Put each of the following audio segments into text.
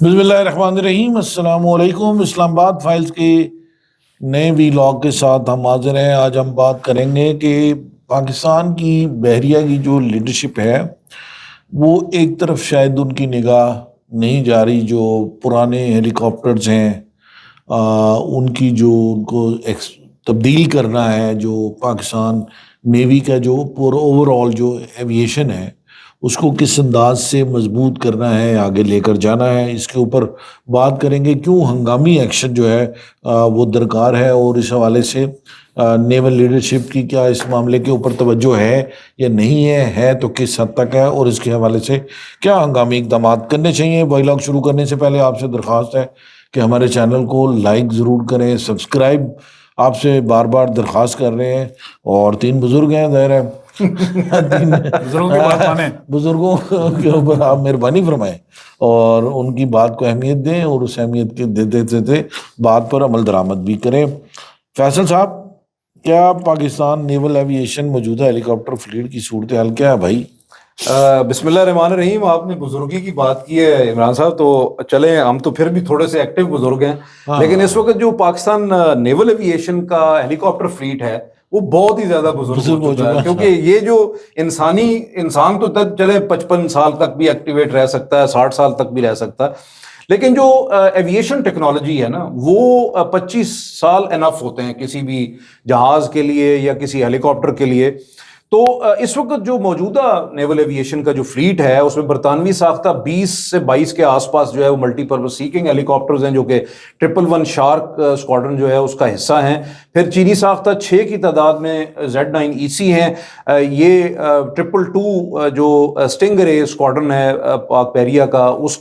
بسم اللہ الرحمن الرحیم، السلام علیکم۔ اسلام آباد فائلز کے نئے ویلاگ کے ساتھ ہم حاضر ہیں۔ آج ہم بات کریں گے کہ پاکستان کی بحریہ کی جو لیڈرشپ ہے وہ ایک طرف شاید ان کی نگاہ نہیں جا رہی، جو پرانے ہیلی کاپٹرز ہیں ان کی جو ان کو تبدیل کرنا ہے، جو پاکستان نیوی کا جو اوور آل جو ایویشن ہے اس کو کس انداز سے مضبوط کرنا ہے، آگے لے کر جانا ہے، اس کے اوپر بات کریں گے۔ کیوں ہنگامی ایکشن جو ہے وہ درکار ہے، اور اس حوالے سے نیول لیڈرشپ کی کیا اس معاملے کے اوپر توجہ ہے یا نہیں ہے تو کس حد تک ہے، اور اس کے حوالے سے کیا ہنگامی اقدامات کرنے چاہیے۔ ویلاگ شروع کرنے سے پہلے آپ سے درخواست ہے کہ ہمارے چینل کو لائک ضرور کریں، سبسکرائب آپ سے بار بار درخواست کر رہے ہیں، اور 3 بزرگ ہیں، ظاہر ہے بزرگوں کی بات مانیں، بزرگوں کے اوپر آپ مہربانی فرمائیں اور ان کی بات کو اہمیت دیں، اور اس اہمیت کے دیتے بات پر عمل درآمد بھی کریں۔ فیصل صاحب، کیا پاکستان نیول ایویشن موجودہ ہیلی کاپٹر فلیٹ کی صورتحال کیا ہے بھائی؟ بسم اللہ الرحمن الرحیم۔ آپ نے بزرگی کی بات کی ہے عمران صاحب، تو چلیں ہم تو پھر بھی تھوڑے سے ایکٹیو بزرگ ہیں، لیکن اس وقت جو پاکستان نیول ایویشن کا ہیلی کاپٹر فلیٹ ہے وہ بہت ہی زیادہ بزرگ ہو چکا ہے، کیونکہ یہ جو انسان تو تک چلے 55 سال تک بھی ایکٹیویٹ رہ سکتا ہے، 60 سال تک بھی رہ سکتا ہے، لیکن جو ایویشن ٹیکنالوجی ہے نا وہ 25 سال انف ہوتے ہیں کسی بھی جہاز کے لیے یا کسی ہیلی کاپٹر کے لیے۔ تو اس وقت جو موجودہ نیول ایویشن کا جو فلیٹ ہے اس میں برطانوی ساختہ 20 سے 22 کے آس پاس جو ہے وہ ملٹی پرپز سیکنگ ہیلی کاپٹرز ہیں، جو کہ 111 شارک اسکواڈرن جو ہے اس کا حصہ ہیں۔ پھر چینی ساختہ 6 کی تعداد میں Z9EC ہیں۔ یہ 222 جو اسٹنگر اے اسکواڈرن ہے پاک بحریہ کا اس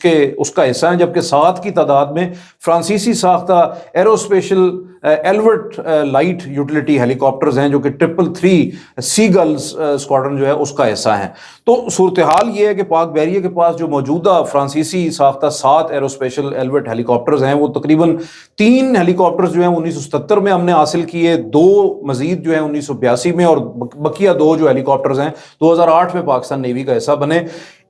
کا حصہ ہیں، جبکہ 7 کی تعداد میں فرانسیسی ساختہ ایروسپیشل ایلورٹ لائٹ یوٹیلیٹی ہیلی کاپٹرز ہیں، جو کہ 333 سیگلز اسکواڈرن جو ہے اس کا حصہ ہیں۔ تو صورتحال یہ ہے کہ پاک بحریہ کے پاس جو موجودہ فرانسیسی ساختہ 7 ایروسپیشل ایلورٹ ہیلی کاپٹرز ہیں، وہ تقریباً 3 ہیلی کاپٹرز جو ہیں 1977 میں ہم نے حاصل کیے، 2 مزید جو ہیں 1982 میں، اور بقیہ 2 جو ہیلی کاپٹرز ہیں 2008 میں پاکستان نیوی کا حصہ بنے۔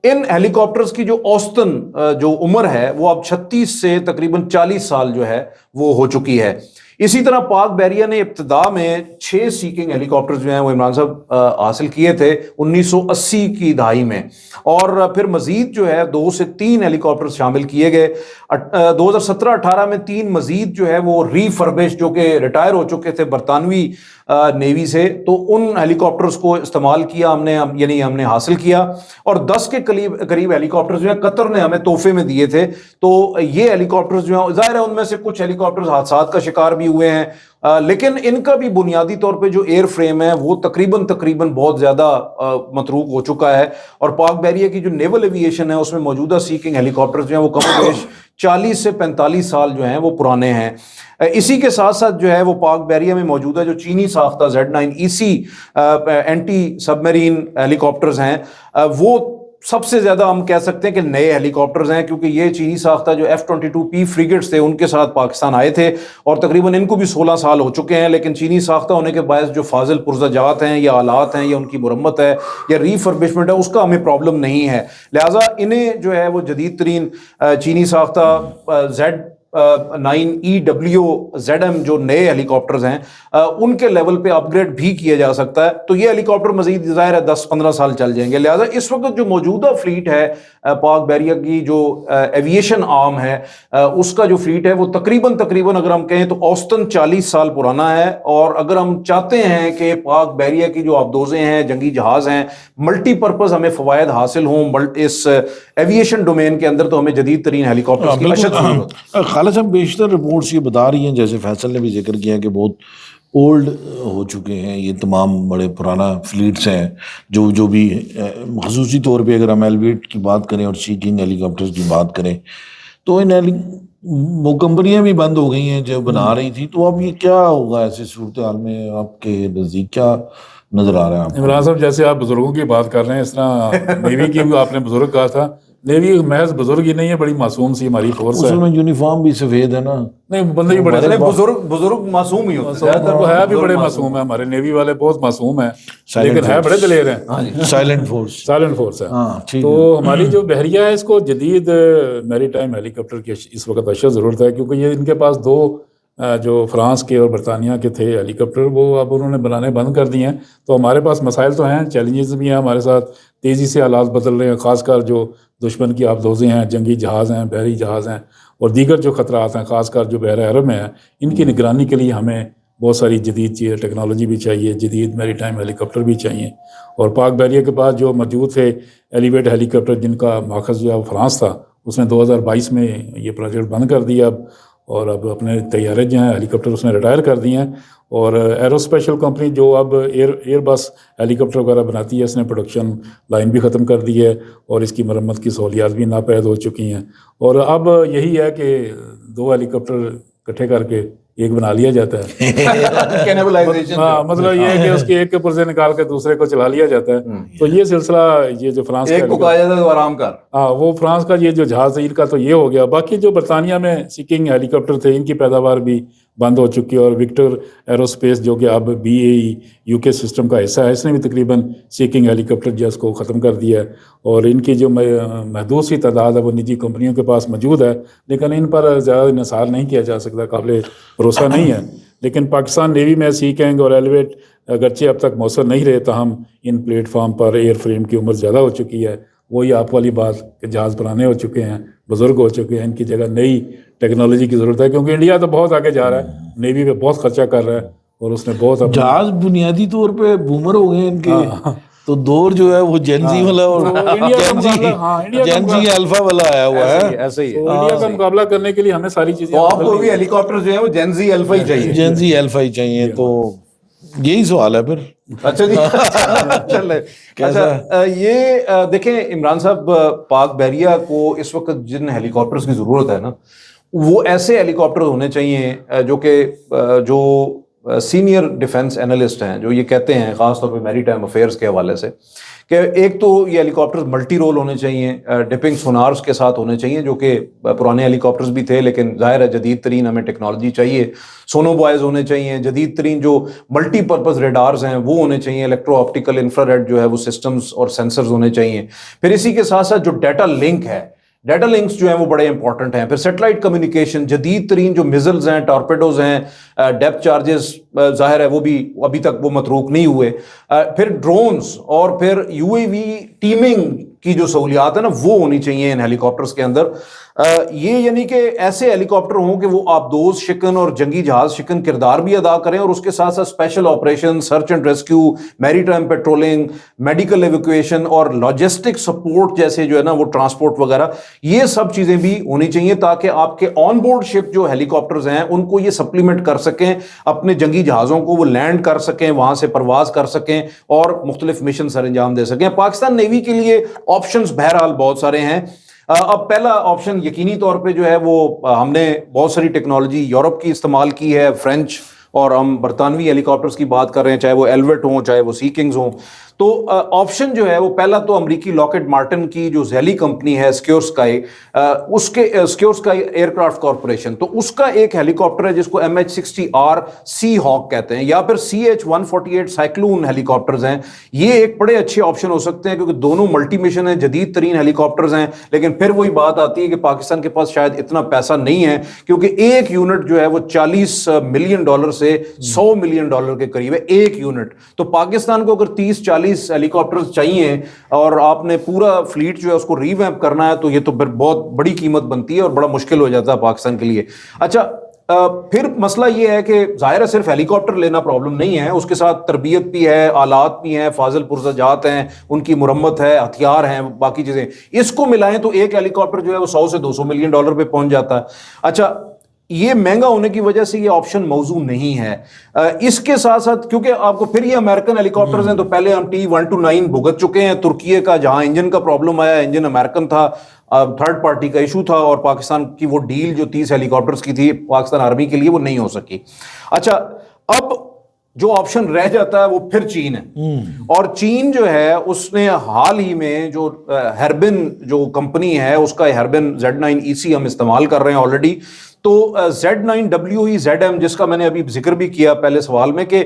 ان ہیلی کاپٹرز کی جو اوسطن جو عمر ہے وہ اب 36 سے تقریباً 40 سال جو ہے وہ ہو چکی ہے۔ اسی طرح پاک بحریہ نے ابتدا میں 6 سیکنگ ہیلی کاپٹرز جو ہیں وہ عمران صاحب حاصل کیے تھے 1980 کی دہائی میں، اور پھر مزید جو ہے 2 سے 3 ہیلی کاپٹرز شامل کیے گئے۔ 2017-18 میں 3 مزید جو ہے وہ ری فربش جو کہ ریٹائر ہو چکے تھے برطانوی نیوی سے، تو ان ہیلی کاپٹرز کو استعمال کیا ہم نے، یعنی ہم نے حاصل کیا، اور 10 کے قریب ہیلی کاپٹرز جو ہیں قطر نے ہمیں تحفے میں دیے تھے۔ تو یہ ہیلی کاپٹرز جو ہیں ظاہر ہے ان میں سے کچھ ہیلی کاپٹرز حادثات کا شکار بھی ہوئے ہیں، لیکن ان کا بھی بنیادی طور پہ جو ایئر فریم ہے وہ تقریباً بہت زیادہ متروک ہو چکا ہے، اور پاک بحریہ کی جو نیول ایویشن ہے اس میں موجودہ سیکنگ ہیلی کاپٹرز جو ہیں وہ کم و بیش 40 سے 45 سال جو ہیں وہ پرانے ہیں۔ اسی کے ساتھ ساتھ جو ہے وہ پاک بحریہ میں موجودہ جو چینی ساختہ Z9EC اینٹی سب میرین ہیلی کاپٹرز ہیں، وہ سب سے زیادہ ہم کہہ سکتے ہیں کہ نئے ہیلی کاپٹرز ہیں، کیونکہ یہ چینی ساختہ جو F-22P فریگیٹس تھے ان کے ساتھ پاکستان آئے تھے، اور تقریباً ان کو بھی 16 سال ہو چکے ہیں، لیکن چینی ساختہ ہونے کے باعث جو فاضل پرزہ جات ہیں یا آلات ہیں یا ان کی مرمت ہے یا ری فربشمنٹ ہے اس کا ہمیں پرابلم نہیں ہے، لہٰذا انہیں جو ہے وہ جدید ترین چینی ساختہ Z9EW ZM جو نئے ہیلی کاپٹرز ہیں ان کے لیول پہ اپ گریڈ بھی کیا جا سکتا ہے، تو یہ ہیلی کاپٹر مزید ظاہر ہے 10-15 سال چل جائیں گے۔ لہٰذا اس وقت جو موجودہ فلیٹ ہے پاک بحریہ کی جو ایویشن آرم ہے اس کا جو فلیٹ ہے وہ تقریباً اگر ہم کہیں تو اوسطاً 40 سال پرانا ہے، اور اگر ہم چاہتے ہیں کہ پاک بحریہ کی جو آبدوزیں ہیں، جنگی جہاز ہیں، ملٹی پرپز ہمیں فوائد حاصل ہوں اس ایویشن ڈومین کے اندر، تو ہمیں جدید ترین ہیلی کاپٹرز کی اشد ضرورت ہے۔ خالد صاحب، بیشتر رپورٹس یہ بتا رہی ہیں، جیسے فیصل نے بھی ذکر کیا کہ بہت اولڈ ہو چکے ہیں یہ تمام بڑے پرانا فلیٹس ہیں، جو بھی خصوصی طور پہ اگر ہم ایلویٹ کی بات کریں اور سیکنگ ہیلی کاپٹرز کی بات کریں تو وہ کمپنیاں بھی بند ہو گئی ہیں جو بنا رہی تھی، تو اب یہ کیا ہوگا ایسی صورتحال میں؟ آپ کے نزدیک کیا نظر آ رہا ہے آپ کو؟ عمران صاحب، جیسے آپ بزرگوں کی بات کر رہے ہیں اس طرح نیوی کی بھی آپ نے بزرگ کہا تھا، نیوی محض بزرگ ہی نہیں ہے، بڑی معصوم سی ہماری فورس ہے. اس میں یونیفارم بھی سفید ہے نا. نہیں بندے بھی بڑے بزرگ معصوم ہی ہوتے ہیں، تو ہے بھی بڑے معصوم ہیں. ہمارے نیوی والے بہت معصوم ہیں لیکن ہے بڑے دلیر ہیں. Silent force. سائلنٹ فورس ہے. تو ہماری جو بحریہ ہے اس کو جدید میری ٹائم ہیلی کاپٹر کی اس وقت اشد ضرورت ہے، کیونکہ یہ ان کے پاس دو جو فرانس کے اور برطانیہ کے تھے ہیلی کاپٹر، وہ اب انہوں نے بنانے بند کر دیے ہیں. تو ہمارے پاس مسائل تو ہیں، چیلنجز بھی ہیں ہمارے ساتھ. تیزی سے حالات بدل رہے ہیں، خاص کر جو دشمن کی آبدوزیں ہیں، جنگی جہاز ہیں، بحری جہاز ہیں اور دیگر جو خطرات ہیں، خاص کر جو بحر عرب میں ہیں، ان کی نگرانی کے لیے ہمیں بہت ساری جدید چیزیں، ٹیکنالوجی بھی چاہیے، جدید میری ٹائم ہیلی کاپٹر بھی چاہیے. اور پاک بحریہ کے پاس جو موجود تھے ایلیویٹ ہیلی کاپٹر، جن کا ماخذ جو ہے وہ فرانس تھا، اس نے 2022 میں یہ پروجیکٹ بند کر دیا اب. اور اب اپنے طیارے جو ہیں ہیلی کاپٹر اس نے ریٹائر کر دیے ہیں. اور ایرو اسپیشل کمپنی جو اب ایئر بس ہیلی کاپٹر وغیرہ بناتی ہے، اس نے پروڈکشن لائن بھی ختم کر دی ہے اور اس کی مرمت کی سہولیات بھی ناپید ہو چکی ہیں. اور اب یہی ہے کہ دو ہیلی کاپٹر اکٹھے کر کے ایک بنا لیا جاتا ہے. ہاں، مطلب یہ ہے کہ اس کے ایک کے پرزے نکال کے دوسرے کو چلا لیا جاتا ہے. تو یہ سلسلہ، یہ جو فرانس ایک کو کہا جاتا ہے تو آرام کر، ہاں وہ فرانس کا یہ جو جہاز ہے ان کا تو یہ ہو گیا. باقی جو برطانیہ میں سیکنگ ہیلی کاپٹر تھے، ان کی پیداوار بھی بند ہو چکی ہے. اور وکٹر ایرو اسپیس جو کہ اب BAE UK سسٹم کا حصہ ہے، اس نے بھی تقریباً سیکنگ ہیلی کاپٹر جو ہے اس کو ختم کر دیا ہے. اور ان کی جو محدود سی تعداد ہے وہ نجی کمپنیوں کے پاس موجود ہے، لیکن ان پر زیادہ انحصار نہیں کیا جا سکتا، قابل بھروسہ نہیں ہے. لیکن پاکستان نیوی میں سیکنگ اور ایلیویٹ اگرچہ اب تک موثر نہیں رہے، تاہم ان پلیٹ فارم پر ایئر فریم کی عمر زیادہ ہو چکی ہے. وہی آپ والی بات کہ جہاز پرانے ہو چکے ہیں، بزرگ ہو چکے ہیں، ان کی جگہ نئی ٹیکنالوجی کی ضرورت ہے. کیونکہ انڈیا تو بہت آگے جا رہا ہے، نیوی پہ بہت خرچہ کر رہا ہے اور اس نے بہت جہاز بنیادی طور پہ بومر ہو گئے ان کے. تو دور جو ہے وہ جینزی والا اور جینزی الفا والا آیا ہوا ہے. ایسے ہی انڈیا کا مقابلہ کرنے کے لیے ہمیں ساری چیزیں، آپ کو بھی ہیلی کاپٹر جو ہیں وہ جینزی الفا ہی چاہیے. جینزی الفا ہی چاہیے. تو یہی سوال ہے پھر. اچھا جی، چلے. اچھا یہ دیکھیں عمران صاحب، پاک بحریہ کو اس وقت جن ہیلی کاپٹرز کی ضرورت ہے نا، وہ ایسے ہیلی کاپٹر ہونے چاہیے جو سینئر ڈیفنس انالسٹ ہیں، جو یہ کہتے ہیں خاص طور پہ میری ٹائم افیئرس کے حوالے سے، کہ ایک تو یہ ہیلی کاپٹرز ملٹی رول ہونے چاہیے، ڈپنگ سونارز کے ساتھ ہونے چاہیے، جو کہ پرانے ہیلی کاپٹرز بھی تھے لیکن ظاہر ہے جدید ترین ہمیں ٹیکنالوجی چاہیے. سونو بوائز ہونے چاہیے، جدید ترین جو ملٹی پرپز ریڈارز ہیں وہ ہونے چاہیے، الیکٹرو آپٹیکل انفرا ریڈ جو ہے وہ سسٹمز اور سینسرز ہونے چاہیے. پھر اسی کے ساتھ ساتھ جو ڈیٹا لنک ہے، ڈیٹا لنکس جو ہیں وہ بڑے امپورٹنٹ ہیں. پھر سیٹلائٹ کمیونیکیشن، جدید ترین جو میزلز ہیں، ٹارپیڈوز ہیں، ڈیپتھ چارجز ظاہر ہے وہ بھی ابھی تک وہ متروک نہیں ہوئے. پھر ڈرونز اور پھر UAV ٹیمنگ کی جو سہولیات ہیں نا وہ ہونی چاہیے ان ہیلی کاپٹرز کے اندر. یہ یعنی کہ ایسے ہیلی کاپٹر ہوں کہ وہ آبدوز شکن اور جنگی جہاز شکن کردار بھی ادا کریں، اور اس کے ساتھ ساتھ special operation, search and rescue, میری ٹائم پیٹرولنگ، میڈیکل ایویکویشن اور لاجسٹک سپورٹ جیسے جو ہے نا وہ ٹرانسپورٹ وغیرہ، یہ سب چیزیں بھی ہونی چاہیے تاکہ آپ کے آن بورڈ شپ جو ہیلی کاپٹرز ہیں ان کو یہ سپلیمنٹ کر سکیں، اپنے جنگی جہازوں کو وہ لینڈ کر سکیں، وہاں سے پرواز کر سکیں اور مختلف مشن سر انجام دے سکیں. پاکستان نیوی کے لیے آپشنز بہرحال بہت سارے ہیں. اب پہلا آپشن یقینی طور پہ جو ہے وہ ہم نے بہت ساری ٹیکنالوجی یورپ کی استعمال کی ہے، فرینچ اور ہم برطانوی ہیلی کاپٹرز کی بات کر رہے ہیں، چاہے وہ ایلویٹ ہوں چاہے وہ سی کنگز ہوں. تو آپشن جو ہے وہ پہلا تو امریکی لاکہیڈ مارٹن کی جو ذیلی کمپنی ہے سکیور اسکائی، اس کے secure sky aircraft corporation, تو اس کا ایک ہیلی کاپٹر ہے جس کو MH-60R سی ہاک کہتے ہیں، یا پھر CH-148 سائیکلون ہیلی کاپٹرز ہیں. یہ ایک بڑے اچھے آپشن ہو سکتے ہیں کیونکہ دونوں ملٹی مشن ہیں، جدید ترین ہیلی کاپٹرز ہیں. لیکن پھر وہی بات آتی ہے کہ پاکستان کے پاس شاید اتنا پیسہ نہیں ہے، کیونکہ ایک یونٹ جو ہے وہ $40 ملین سے $100 ملین کے قریب ہے ایک یونٹ. تو پاکستان کو اگر 30-40 ہیلی کاپٹرز چاہیے اور آپ نے پورا فلیٹ جو ہے اس کو ری ویمپ کرنا ہے، تو یہ تو بہت بڑی قیمت بنتی ہے اور بڑا مشکل ہو جاتا ہے پاکستان کے لیے. اچھا پھر مسئلہ یہ ہے کہ ظاہر ہے صرف ہیلی کاپٹر لینا پرابلم نہیں ہے، اس کے ساتھ تربیت بھی ہے، آلات بھی ہیں، فاضل پرزہ ہیں، ان کی مرمت ہے، ہتھیار ہیں، باقی چیزیں. اس کو ملائیں تو ایک ہیلی کاپٹر جو ہے وہ $100 سے $200 ملین پہ پہنچ جاتا ہے. اچھا یہ مہنگا ہونے کی وجہ سے یہ آپشن موزوں نہیں ہے. اس کے ساتھ ساتھ کیونکہ آپ کو پھر یہ امریکن ہیلی کاپٹرز ہیں، تو پہلے ہم T-129 بھگت چکے ہیں ترکیے کا، جہاں انجن کا پرابلم آیا، انجن امریکن تھا، تھرڈ پارٹی کا ایشو تھا، اور پاکستان کی وہ ڈیل جو 30 ہیلی کاپٹرز کی تھی پاکستان آرمی کے لیے وہ نہیں ہو سکی. اچھا اب جو آپشن رہ جاتا ہے وہ پھر چین ہے. اور چین جو ہے اس نے حال ہی میں جو ہربن جو کمپنی ہے اس کا ہربن Z9EC ہم استعمال کر رہے ہیں آلریڈی. تو Z9WE-ZM جس کا میں نے ابھی ذکر بھی کیا پہلے سوال میں کہ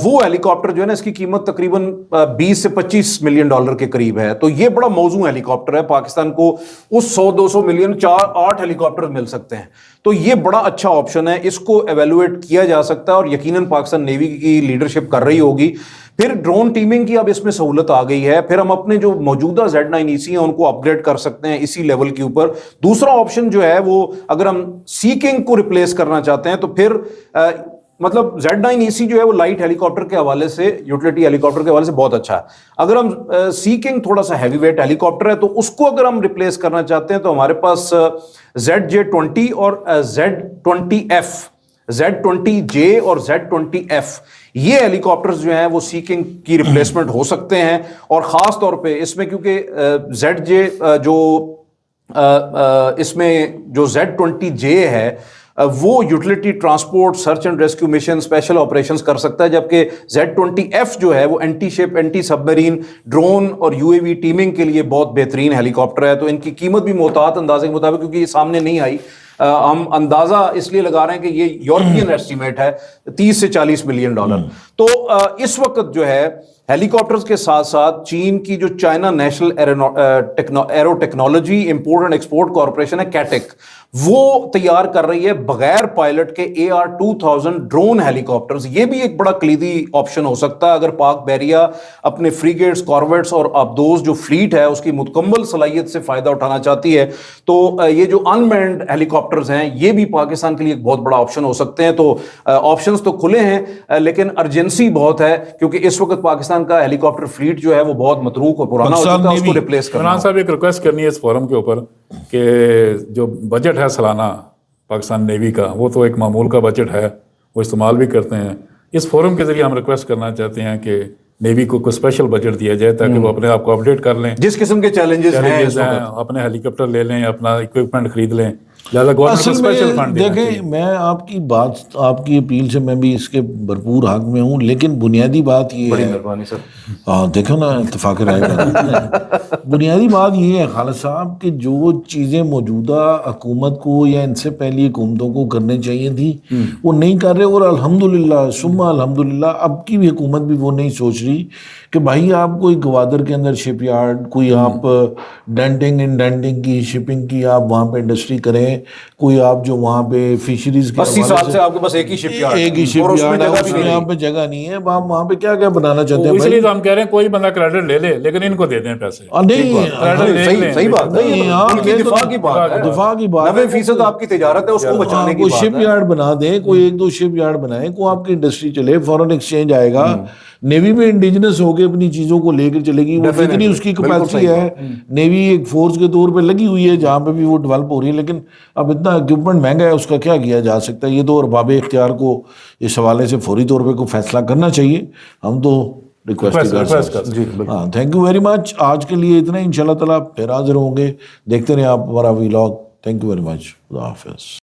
وہ ہیلی کاپٹر جو ہے نا اس کی قیمت تقریباً 20 سے 25 ملین ڈالر کے قریب ہے. تو یہ بڑا موزوں ہیلی کاپٹر ہے. پاکستان کو اس 100-200 ملین 8 ہیلی کاپٹر مل سکتے ہیں. تو یہ بڑا اچھا آپشن ہے, اس کو ایویلویٹ کیا جا سکتا ہے اور یقیناً پاکستان نیوی کی لیڈرشپ کر رہی ہوگی. پھر ڈرون ٹیمنگ کی اب اس میں سہولت آ گئی ہے. پھر ہم اپنے جو موجودہ Z9EC ہیں ان کو اپ گریڈ کر سکتے ہیں اسی لیول کے اوپر. دوسرا آپشن جو ہے وہ اگر ہم سی کنگ کو ریپلیس کرنا چاہتے ہیں تو پھر مطلب Z9EC جو ہے وہ لائٹ ہیلی کاپٹر کے حوالے سے, یوٹیلیٹی ہیلی کاپٹر کے حوالے سے بہت اچھا ہے. اگر ہم سی کنگ تھوڑا سا ہیوی ویٹ ہیلی کاپٹر ہے تو اس کو اگر ہم ریپلیس کرنا چاہتے ہیں تو ہمارے پاس ZJ-20 اور Z20F, Z20J اور Z20F یہ ہیلی کاپٹرز جو ہیں وہ سی کنگ کی ریپلیسمنٹ ہو سکتے ہیں. اور خاص طور پہ اس میں کیونکہ ZJ جو اس میں جو Z20J ہے وہ utility transport search and rescue mission special operations کر سکتا ہے, جبکہ Z20F جو ہے وہ اینٹی شپ, اینٹی سب میرین, ڈرون اور UAV ٹیمنگ کے لیے بہت بہترین ہیلی کاپٹر ہے. تو ان کی قیمت بھی محتاط اندازے کے مطابق, کیونکہ یہ سامنے نہیں آئی, ہم اندازہ اس لیے لگا رہے ہیں کہ یہ یورپین ایسٹیمیٹ ہے 30 سے 40 ملین ڈالر. تو اس وقت جو ہے ہیلی کاپٹرز کے ساتھ ساتھ چین کی جو China national arrow technology import and export corporation ہے کیٹک, وہ تیار کر رہی ہے بغیر پائلٹ کے AR-2000 ڈرون ہیلی کاپٹرز. یہ بھی ایک بڑا کلیدی آپشن ہو سکتا ہے اگر پاک بحریہ اپنے فریگیٹس, کارویٹس اور آبدوز جو فلیٹ ہے اس کی مکمل صلاحیت سے فائدہ اٹھانا چاہتی ہے. تو یہ جو انمینڈ ہیلی کاپٹرز ہیں یہ بھی پاکستان کے لیے ایک بہت بڑا آپشن ہو سکتے ہیں. تو آپشنز تو کھلے ہیں لیکن ارجنسی بہت ہے کیونکہ اس وقت پاکستان کا ہیلی کاپٹر فلیٹ جو ہے وہ بہت متروک اور پرانا ہو چکا ہے, اس کو ریپلیس کرنا. عمران صاحب ایک ریکویسٹ کرنی ہے اس فورم کے اوپر کہ جو بجٹ ہے سالانہ پاکستان نیوی کا, وہ تو ایک معمول کا بجٹ ہے, وہ استعمال بھی کرتے ہیں. اس فورم کے ذریعے ہم ریکویسٹ کرنا چاہتے ہیں کہ نیوی کو کوئی اسپیشل بجٹ دیا جائے تاکہ وہ اپنے آپ کو اپڈیٹ کر لیں. جس قسم کے چیلنجز ہیں اپنے ہیلی کاپٹر لے لیں, اپنا اکوپمنٹ خرید لیں. اصل میں دیکھیں, میں آپ کی بات, آپ کی اپیل سے میں بھی اس کے بھرپور حق میں ہوں, لیکن بنیادی بات یہ ہے, ہاں دیکھو نا اتفاق رائے کا, بنیادی بات یہ ہے خالد صاحب کہ جو چیزیں موجودہ حکومت کو یا ان سے پہلی حکومتوں کو کرنے چاہیے تھی وہ نہیں کر رہے. اور الحمدللہ ثم الحمدللہ اب کی بھی حکومت بھی وہ نہیں سوچ رہی کہ بھائی آپ کوئی گوادر کے اندر شپ یارڈ, کوئی آپ ڈینٹنگ انڈینٹنگ کی شپنگ کی آپ وہاں پہ انڈسٹری کریں, کوئی آپ جو وہاں پہ فشریز کے 80 سال سے آپ کے پاس ایک ہی شپ یارڈ ہے, اس میں یہاں پہ جگہ نہیں ہے, وہاں پہ کیا کیا بنانا چاہتے ہیں. اس لیے تو ہم کہہ رہے ہیں کوئی بندہ کریڈٹ لے لے لیکن ان کو دے دیں پیسے. نہیں, صحیح بات ہے, دفاع کی بات ہے, دفاع کی بات, 90% آپ کی تجارت ہے اس کو بچانے کی بات ہے. کوئی شپ یارڈ بنا دیں, کوئی 1-2 شپ یارڈ بنائیں, کو آپ کی انڈسٹری چلے, فورن ایکسچینج آئے گا, نیوی میں انڈیجنس ہو کے اپنی چیزوں کو لے کر چلے گی. وہ جتنی اس کی کیپیسٹی ہے, نیوی ایک فورس کے طور پہ لگی ہوئی ہے جہاں پہ بھی وہ ڈیولپ ہو رہی ہے, لیکن اب اتنا اکوپمنٹ مہنگا ہے, اس کا کیا کیا جا سکتا ہے. یہ تو ارباب اختیار کو اس حوالے سے فوری طور پہ کوئی فیصلہ کرنا چاہیے. ہم تو ریکویسٹ کرتے ہیں. ہاں, تھینک یو ویری مچ. آج کے لیے اتنا, انشاءاللہ تعالیٰ پھر حاضر ہوں گے. دیکھتے رہیں آپ ہمارا vlog. Thank you very much. خدا حافظ.